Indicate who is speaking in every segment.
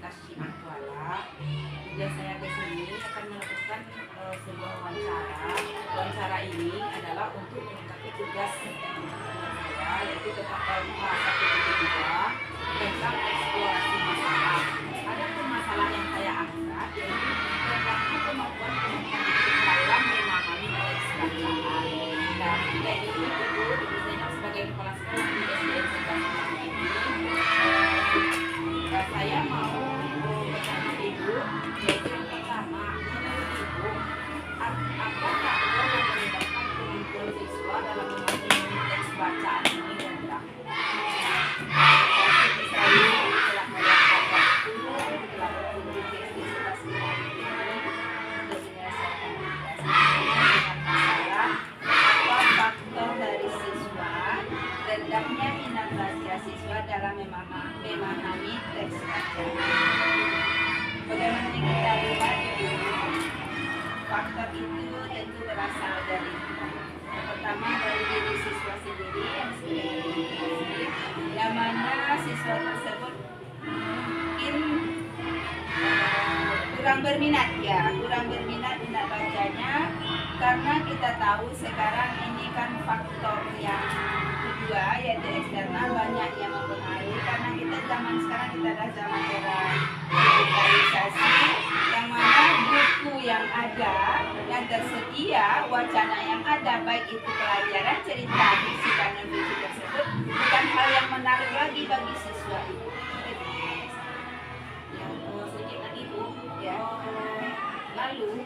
Speaker 1: Universitas Cimakuala. Tujuan saya ke sini akan melakukan sebuah wawancara. Wawancara ini adalah untuk melengkapi tugas saya, yaitu tentang bahasa kedua tentang eksplorasi masalah. Ada permasalahan yang saya angkat, yaitu tentang kemampuan dalam memahami teks bacaan. Dan ini Ibu Zainab sebagai kepala sekolah di SDN Sebelas ini, saya mau bertanya Ibu, yaitu yang pertama, menurut Ibu, apa faktor yang menyebabkan kemampuan siswa dalam memahami teks bacaan ini rendah? Rendahnya minat baca siswa dalam memahami teks bacaan. Bagaimana yang kita lihat, faktor itu tentu berasal dari yang pertama dari diri siswa sendiri yang sudah dididik, yang mana siswa tersebut mungkin kurang berminat minat bacanya, karena kita tahu sekarang ini kan faktor yang kedua yaitu eksternal banyak yang mempengaruhi, karena kita zaman sekarang kita adalah zaman era digitalisasi, yang mana buku yang ada yang tersedia, wacana yang ada, baik itu pelajaran cerita fiksi dan non-fiksi tersebut bukan hal yang menarik lagi bagi siswa itu. Sedikit lagi Bu, ya. Lalu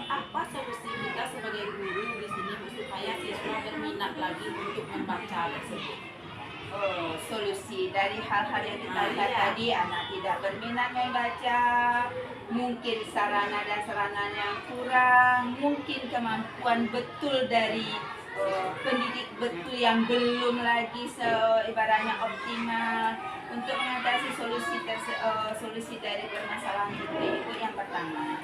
Speaker 1: apa solusi kita sebagai guru di sini supaya siswa berminat lagi untuk membaca tersebut? Solusi dari hal-hal yang kita lihat tadi, anak tidak berminat membaca, mungkin sarana dan sarana yang kurang, mungkin kemampuan betul dari pendidik betul yang belum lagi ibaratnya optimal untuk mengatasi solusi dari permasalahan itu yang pertama.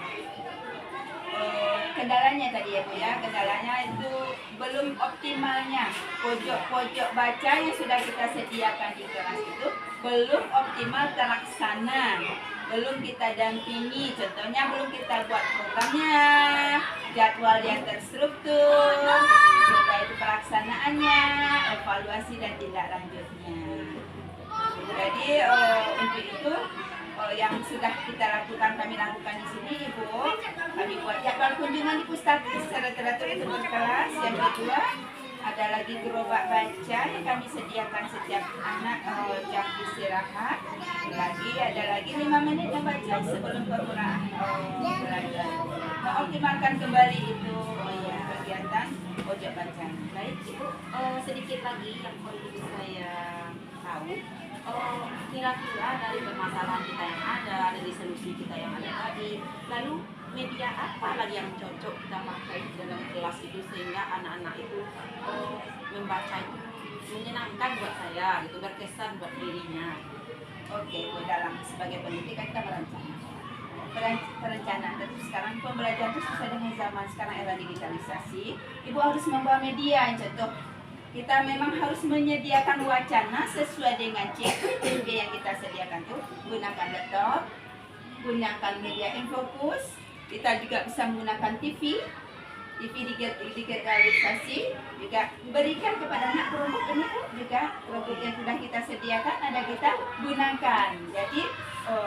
Speaker 1: Kendalanya tadi ya Bu ya, kendalanya itu belum optimalnya pojok-pojok baca yang sudah kita sediakan di kelas itu belum optimal terlaksana, belum kita dampingi, contohnya belum kita buat programnya, jadwal yang terstruktur, sudah itu pelaksanaannya, evaluasi dan tindak lanjutnya. Jadi untuk itu yang sudah kita lakukan, kami lakukan di sini Ibu, kami buat jadwal kunjungan di pustaka secara teratur itu berkelas. Yang kedua ada lagi gerobak baca yang kami sediakan setiap anak jam istirahat. Ada lagi 5 menit membaca sebelum permulaan belajar. Mengoptimalkan kembali itu kegiatan pojok baca. Baik Ibu, sedikit lagi yang perlu saya tahu. Kira-kira dari permasalahan kita yang ada, dari solusi kita yang ada tadi, lalu media apa lagi yang cocok kita pakai dalam kelas itu sehingga anak-anak itu membaca itu menyenangkan buat saya, itu berkesan buat dirinya. Oke, dalam sebagai pendidik kita perencanaan. Tentu sekarang pembelajaran itu sesuai dengan zaman sekarang era digitalisasi. Ibu harus membawa media yang contoh. Kita memang harus menyediakan wacana sesuai dengan CP yang kita sediakan tuh. Gunakan laptop, gunakan media infocus. Kita juga bisa menggunakan TV digitalisasi. Juga berikan kepada anak kelompok ini juga kelompok yang sudah kita sediakan ada kita gunakan. Jadi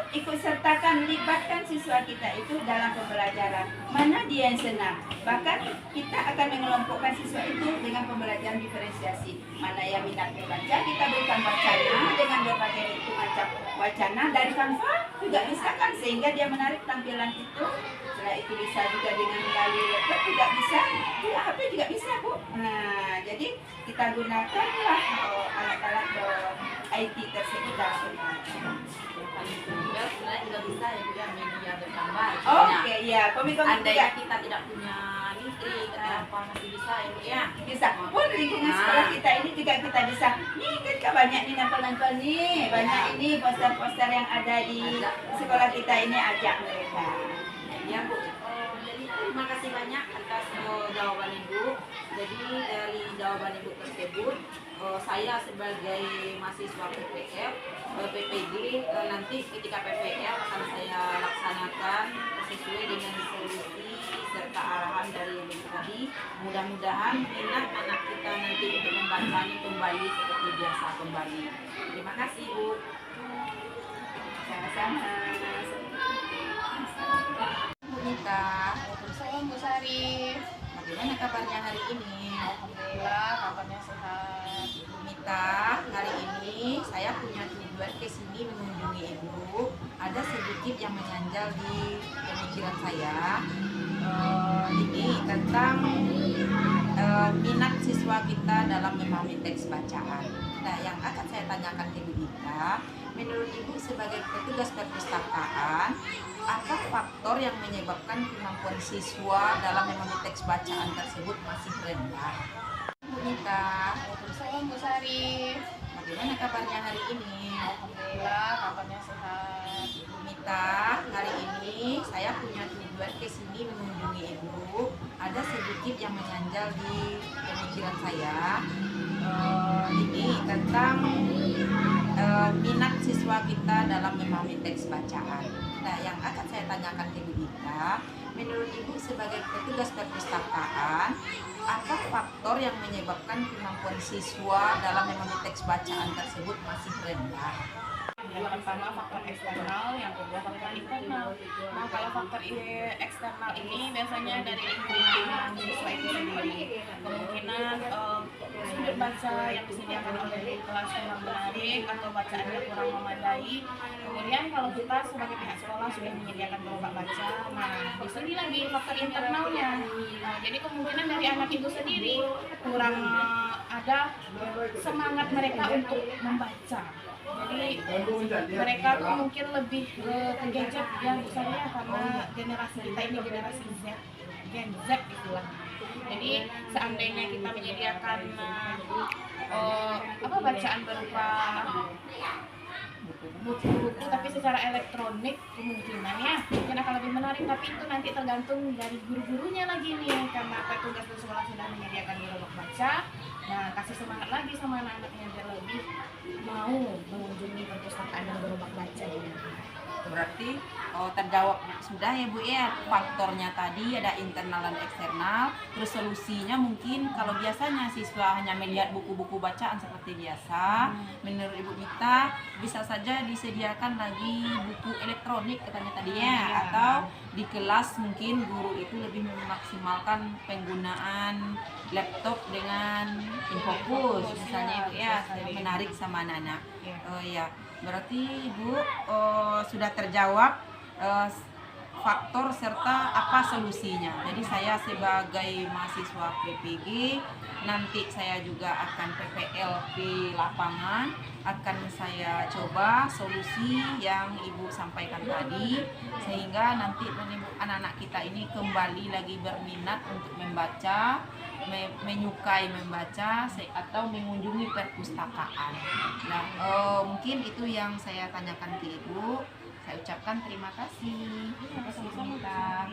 Speaker 1: ikut sertakan, libatkan siswa kita itu dalam pembelajaran. Mana dia yang senang? Bahkan kita akan mengelompokkan siswa itu dengan pembelajaran diferensiasi. Mana yang minat membaca, kita berikan wacana dengan berbagai itu macam wacana dari Canva juga bisa kan, sehingga dia menarik tampilan itu. Setelah itu bisa juga dengan melalui laptop juga bisa, HP juga bisa Bu. Nah, jadi kita gunakanlah alat-alat IT tersebut dalam pembelajaran. Sebenarnya juga bisa ya Bu ya, media bergambar. Oke, iya, komik-komik juga. Kita tidak punya listrik atau apa, masih bisa ya Bu ya. Bisa. Pun lingkungan sekolah kita ini juga kita bisa. Nih kan banyak nih nempel-nempel nih, banyak ini poster-poster yang ada di sekolah kita ini, ajak mereka. Ya Bu. Jadi terima kasih banyak atas jawaban Ibu. Jadi dari jawaban Ibu tersebut, saya sebagai mahasiswa PPL, PPG, nanti ketika PPL akan saya laksanakan sesuai dengan solusi serta arahan dari Ibu tadi. Mudah-mudahan minat anak kita nanti untuk membacanya kembali seperti biasa kembali. Terima kasih Bu. Sama-sama. Bu Nita.
Speaker 2: Waalaikumsalam Bu Sari.
Speaker 1: Bagaimana kabarnya hari ini?
Speaker 2: Alhamdulillah kabarnya sehat.
Speaker 1: Bu Mita, hari ini saya punya tujuan ke sini mengunjungi Ibu. Ada sedikit yang menyanjal di pemikiran saya. Ini tentang minat siswa kita dalam memahami teks bacaan. Nah, yang akan saya tanyakan ke Bu Mita, menurut Ibu sebagai petugas perpustakaan, apa faktor yang menyebabkan kemampuan siswa dalam memahami teks bacaan tersebut masih rendah? Bu Mita.
Speaker 2: Waalaikumsalam Bu Sari.
Speaker 1: Bagaimana kabarnya hari ini?
Speaker 2: Alhamdulillah kabarnya sehat.
Speaker 1: Bu Mita, hari ini saya punya tujuan ke sini mengunjungi Ibu. Ada sedikit yang menyanjal di pemikiran saya. Ini tentang minat siswa kita dalam memahami teks bacaan. Nah, yang akan saya tanyakan ke Bu Mita, menurut Ibu sebagai petugas perpustakaan, apa faktor yang menyebabkan kemampuan siswa dalam memahami teks bacaan tersebut masih rendah?
Speaker 2: Yang pertama faktor eksternal, yang kedua faktor internal. Nah, kalau faktor eksternal ini biasanya dari lingkungan siswa itu sendiri. Kemungkinan sudut baca yang disediakan oleh kelas kurang menarik atau bacaannya kurang memadai. Kemudian kalau kita sebagai pihak sekolah sudah menyediakan gerobak baca, nah di sini lagi faktor internalnya. Nah, jadi kemungkinan dari anak itu sendiri kurang ada semangat mereka untuk membaca. Jadi mereka tuh mungkin lebih ke gadget ya misalnya, karena generasi kita ini generasi Z, Gen Z itulah. Jadi seandainya kita menyediakan bacaan berupa buku-buku tapi secara elektronik, kemungkinannya mungkin akan lebih menarik, tapi itu nanti tergantung dari guru-gurunya lagi nih, karena petugas di sekolah sudah menyediakan gerobak baca. Nah, kasih semangat lagi sama anak-anaknya biar lebih mau mengunjungi perpustakaan dan gerobak baca ini.
Speaker 1: Berarti terjawab sudah ya Bu ya, faktornya tadi ada internal dan eksternal. Terus solusinya mungkin kalau biasanya siswa hanya melihat buku-buku bacaan seperti biasa, menurut Ibu Mita bisa saja disediakan lagi buku elektronik katanya tadi ya, atau di kelas mungkin guru itu lebih memaksimalkan penggunaan laptop dengan InFocus misalnya Ibu ya, menarik sama anak-anak. Ya, berarti Ibu sudah terjawab faktor serta apa solusinya. Jadi saya sebagai mahasiswa PPG, nanti saya juga akan PPL di lapangan, akan saya coba solusi yang Ibu sampaikan tadi, sehingga nanti anak-anak kita ini kembali lagi berminat untuk membaca, menyukai membaca atau mengunjungi perpustakaan. Nah, mungkin itu yang saya tanyakan ke Ibu. Saya ucapkan terima kasih.
Speaker 2: Sama-sama.